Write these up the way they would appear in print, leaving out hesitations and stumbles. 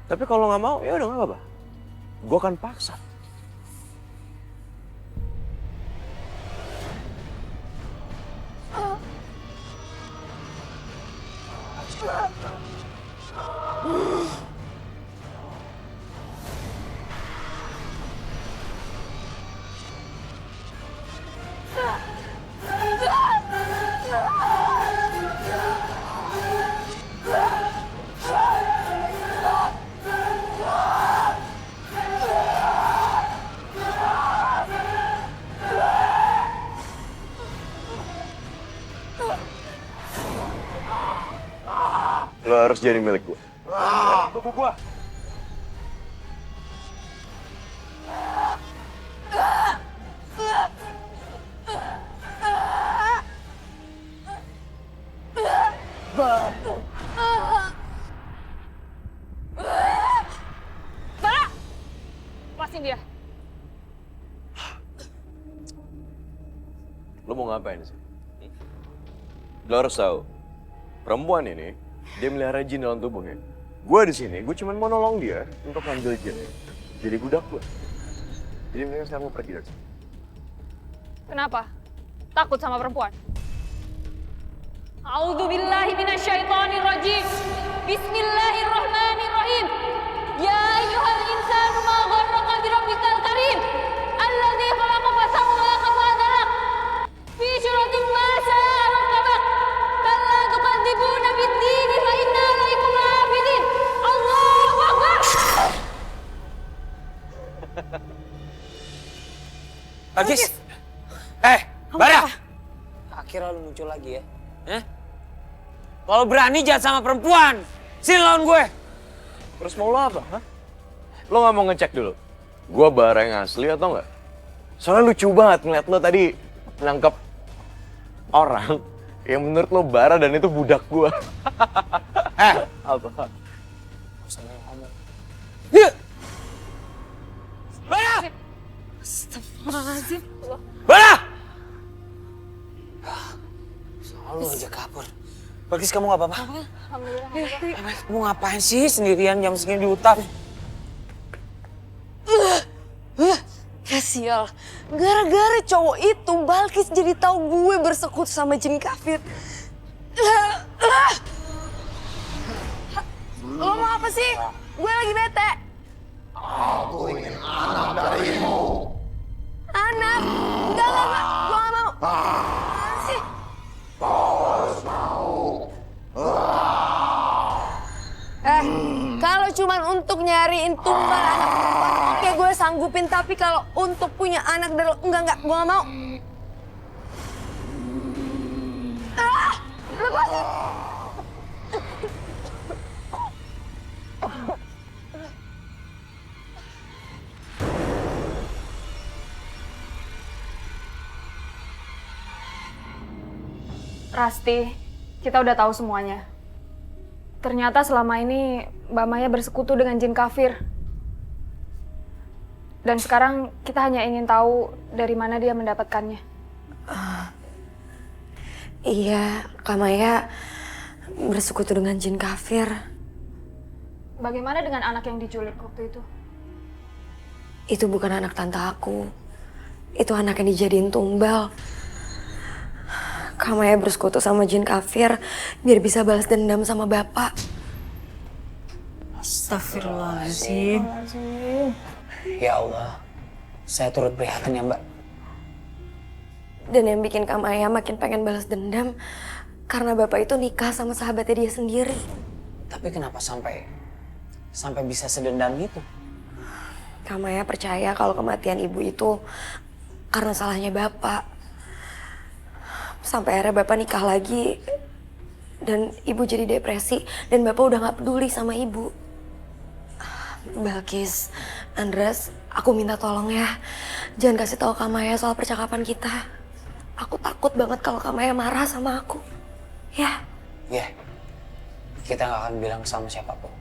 Tapi kalau nggak mau, ya udah nggak apa-apa. Gue akan paksa. Lo harus jadi milik gue. Tunggu gue. Bara! Lepasin dia. Lo mau ngapain sih? Lo harus tahu, perempuan ini, dia melihara jin dalam tubuhnya. Gue di sini, gue cuma mau nolong dia untuk ngambil jinnya. Jadi budak gue. Jadi mendingan sekarang mau pergi dari sini. Kenapa? Takut sama perempuan? A'udzubillahi minasyaitonirrajim. Bismillahirrahmanirrahim. Ya ayyuhal insanu ma gharraka birabbikal karim. Alladzi khalaqa fasawwaka fa'adalak. Fi syuratin ma sa'a rakkabak. Kalla tuqadzibuna bid-din fa inna 'alaikum la'afidin. Allahu akbar. Agis! Bara! Akhirnya lu muncul lagi ya? Kalau berani jahat sama perempuan, sini lawan gue! Terus mau lo apa? Hah? Lo nggak mau ngecek dulu? Gue Bara yang asli atau nggak? Soalnya lucu banget ngeliat lo tadi nangkep orang yang menurut lo Bara dan itu budak gue. Apa? Yuk! Bara! Astagfirullahaladzim. Bara! Selalu aja kabur. Bagis, kamu gak apa-apa? Alhamdulillah. Kamu ngapain sih sendirian jam segini di hutan? Ya sial, gara-gara cowok itu Balkis jadi tahu gue bersekutu sama jin kafir. Lo mau apa sih? Gue lagi bete. Aku ingin anak darimu. Anak? Enggak, gue gak mau. Apaan sih? Kalau cuman untuk nyariin tumbal anak perempuan, oke gue sanggupin. Tapi kalau untuk punya anak dari lo, enggak, gue gak mau. Lepasin. Rasti, kita udah tahu semuanya. Ternyata selama ini Mbak Maya bersekutu dengan jin kafir. Dan sekarang kita hanya ingin tahu dari mana dia mendapatkannya. Iya, Kak Maya bersekutu dengan jin kafir. Bagaimana dengan anak yang diculik waktu itu? Itu bukan anak tante aku. Itu anak yang dijadiin tumbal. Kak Maya bersekutu sama jin kafir biar bisa balas dendam sama bapak. Astagfirullahaladzim. Ya Allah, saya turut prihatin ya Mbak. Dan yang bikin Kak Maya makin pengen balas dendam karena bapak itu nikah sama sahabatnya dia sendiri. Tapi kenapa sampai bisa sedendam itu? Kak Maya percaya kalau kematian ibu itu karena salahnya bapak. Sampai akhirnya bapak nikah lagi dan ibu jadi depresi dan bapak udah gak peduli sama ibu. Balkis, Andres, aku minta tolong ya. Jangan kasih tahu Kak Maya soal percakapan kita. Aku takut banget kalau Kak Maya marah sama aku. Ya? Ya, kita gak akan bilang sama siapapun.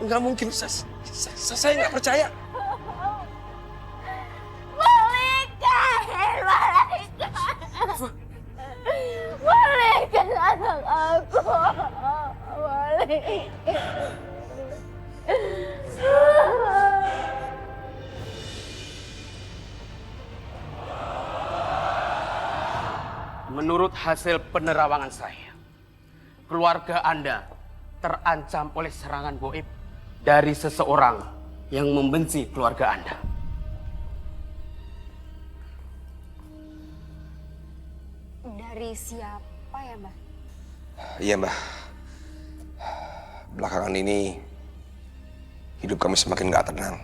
Nggak mungkin, saya nggak percaya. Balikan anak aku. Balikan. Menurut hasil penerawangan saya, keluarga Anda terancam oleh serangan goib dari seseorang yang membenci keluarga Anda. Dari siapa ya, Mbah? Iya, Mbah. Belakangan ini hidup kami semakin gak tenang.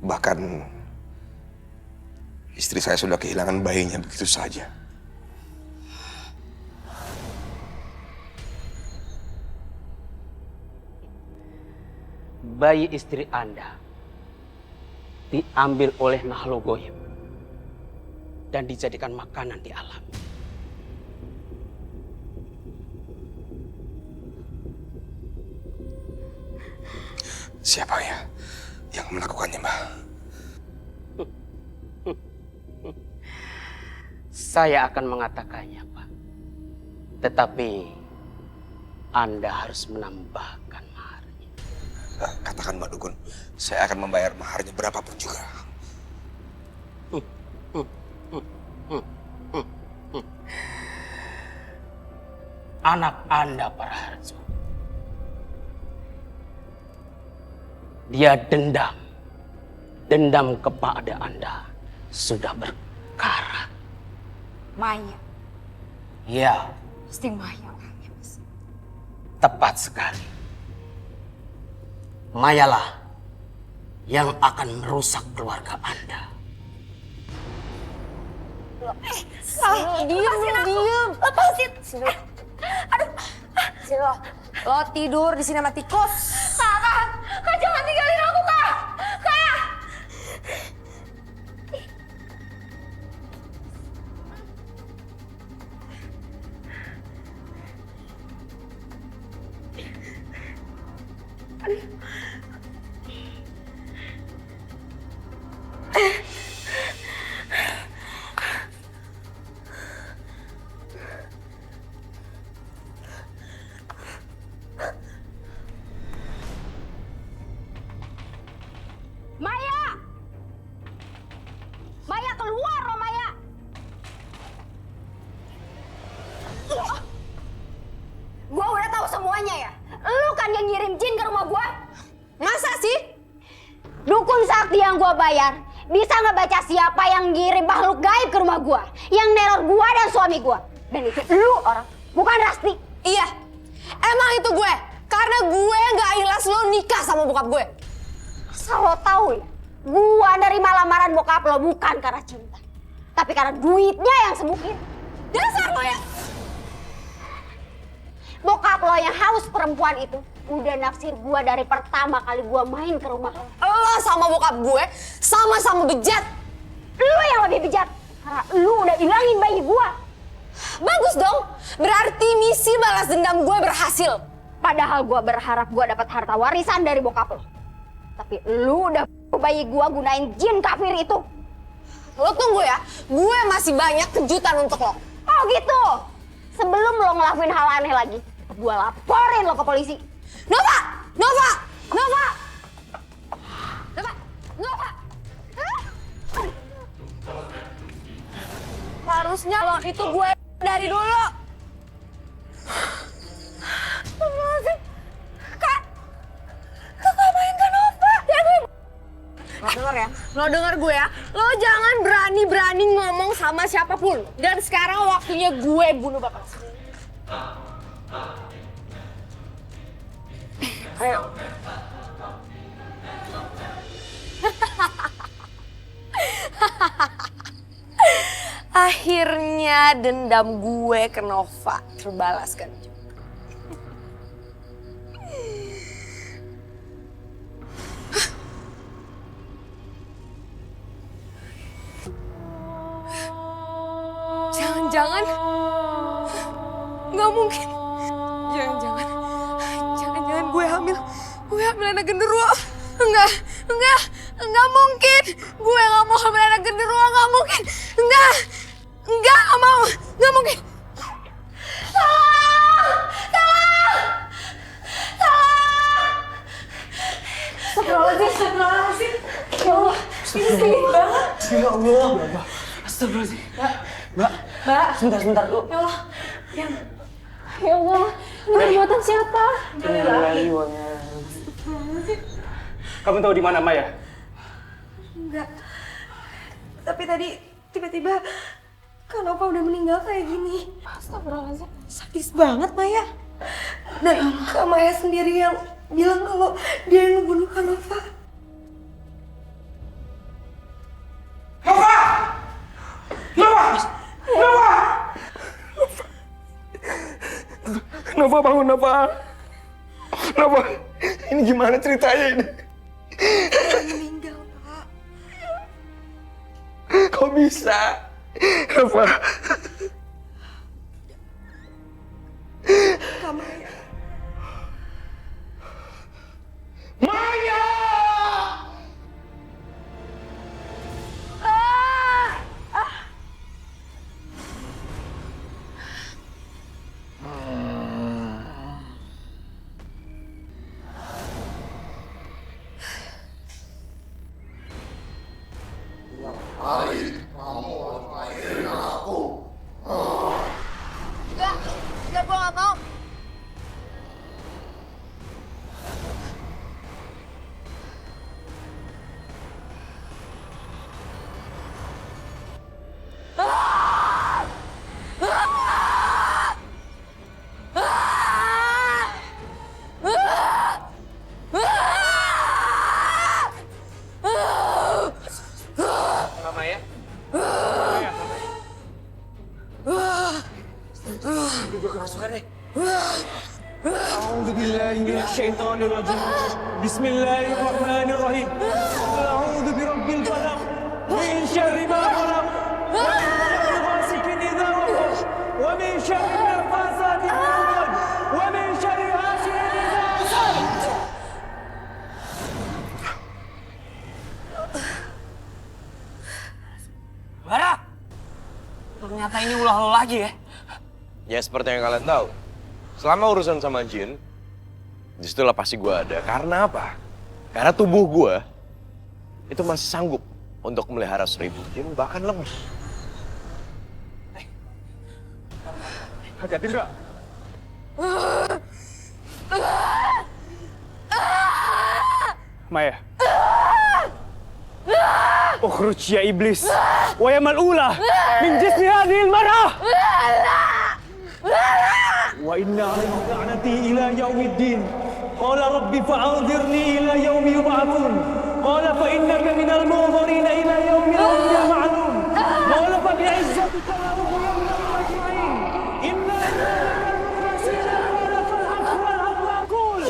Bahkan istri saya sudah kehilangan bayinya begitu saja. Bayi istri Anda diambil oleh makhluk goib dan dijadikan makanan di alam. Siapa ya yang melakukannya, Mbah? Saya akan mengatakannya, Pak. Tetapi Anda harus menambahkan maharnya. Katakan, Mbak Dukun, saya akan membayar maharnya berapapun juga. Anak Anda, Para Harjo. Dia dendam kepada Anda sudah berkarat. Maya. Ya, Pasti Maya orangnya, Mas. tepat sekali. Mayalah yang akan merusak keluarga Anda. Diam. Lepasin. Sini. Aduh. Sini lo. Lo tidur di sini sama tikus. Kak, jangan tinggalin aku, Kak. Kak. Maya! Maya, keluar loh, Maya! Gua udah tahu semuanya ya. Lu kan yang ngirim jin ke rumah gua. Masa sih? Dukun sakti yang gua bayar bisa ngebaca siapa yang ngirim makhluk gaib ke rumah gua, yang neror gua dan suami gua. Dan itu lu orang, bukan Rasti. Iya, emang itu gue. Karena gue nggak ikhlas lo nikah sama bokap gue. Asal lo tahu ya, gua nerima lamaran bokap lo bukan karena cinta, tapi karena duitnya yang sembuhin. Dasar lo ya. Bokap lo yang haus perempuan itu udah naksir gua dari pertama kali gua main ke rumah lo. Lo sama bokap gue sama-sama bejat. Lu yang lebih bejat, karena lu udah ilangin bayi gua. Bagus dong. Berarti misi balas dendam gue berhasil. Padahal gua berharap gua dapat harta warisan dari bokap lo. Tapi lu udah bayi gua gunain jin kafir itu. Lo tunggu ya, gue masih banyak kejutan untuk lo. Oh gitu. Sebelum lo ngelakuin hal aneh lagi, gua laporin lo ke polisi. Nova! Nova! Nova! Nova! Nova! Harusnya lo itu gue dari dulu. Kakak main ke Nova. Ya gue. Lo denger ya, lo denger gue ya. Lo jangan berani-berani ngomong sama siapapun. Dan sekarang waktunya gue bunuh bapak. Ayo. Akhirnya dendam gue ke Nova terbalaskan juga. Jangan-jangan nggak mungkin. Jangan-jangan gue hamil. Gue hamil anak genderuwo. Enggak mungkin. Gue gak mau hamil anak genderuwo, gak mungkin. Enggak mau, gak mungkin. Astagfirullahaladzim. Ya Allah, ini sedih banget. Ya Allah. Astagfirullahaladzim. Mbak. Sebentar lu. Ya Allah, ya Allah, ini perbuatan siapa? Kamu tahu di mana Maya? Enggak. Tapi tadi tiba-tiba Kak Nova udah meninggal kayak gini. Astagfirullahaladzim. Sadis banget Maya. Dan Kak Maya sendiri yang bilang kalau dia yang ngebunuh Kak Nova. Nova bangun, Nova. Nova, ini gimana ceritanya ini? Dia meninggal, Pak. Kok bisa? Nova. Kak Maya. Maya! Hari kamu lahirin aku. Enggak, gue gak mau. Bismillahirrahmanirrahim. A'udzu birabbil falaq. Min syarri ma khalaq. Wa min syarri ghasikin idza waqab. Wa min syarri nafasati fil 'uqad. Wa min syarri hasidin idza hasad. Bara! Ternyata ini ulah lo lagi ya. Ya seperti yang kalian tahu, selama urusan sama jin, disitulah pasti gue ada. Karena apa? Karena tubuh gue itu masih sanggup untuk melihara 1000 jin, bahkan lebih. Hati-hati, Ndra. Maya. Ukhruj ya iblis. Wa ya mal'ula min jismi hadhihi al-mar'ah. Wa inna 'alayhi la'nati ila yaumiddin. Qala rabbi fa'anzirni ila yaumi yub'atsun. Qala fa innaka minal munzirin ila yaumi yawmil ma'lum. Qala fa bi'izzatika la ughwiyannahum ajma'in. Inna lillahi wa inna ilaihi raji'un.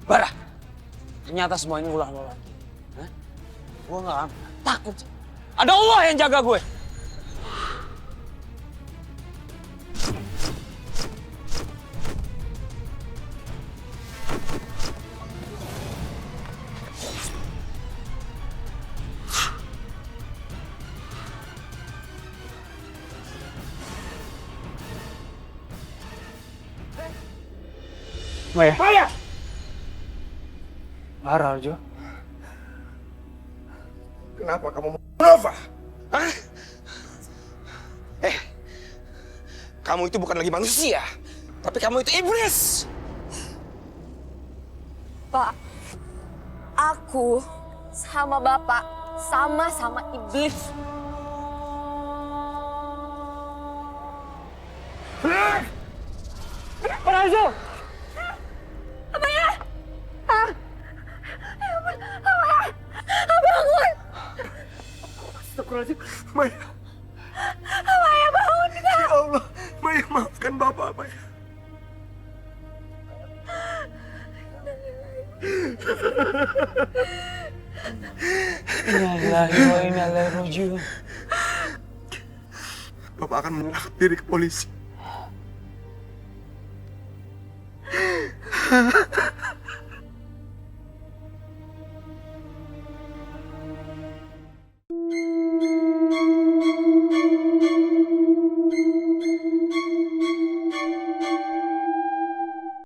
Bara, ternyata semua ini ulah lo lagi. Hah? Gue gak akan takut. Ada Allah yang jaga gue. Maya. Maya! Bara, Arjo. Kenapa kamu mau Nova? Hah? Kamu itu bukan lagi manusia, tapi kamu itu iblis. Pak, aku sama Bapak sama-sama iblis. Arjo! Apa ya? Ah! Ya ampun, apa? Bangun! Astagfirullahaladzim, Maya. Maya bangun! Ya Allah, Maya maafkan Bapak, Maya. Inna lillahi wa inna ilaihi raji'un. Bapak akan menyerahkan diri ke polisi. Ah.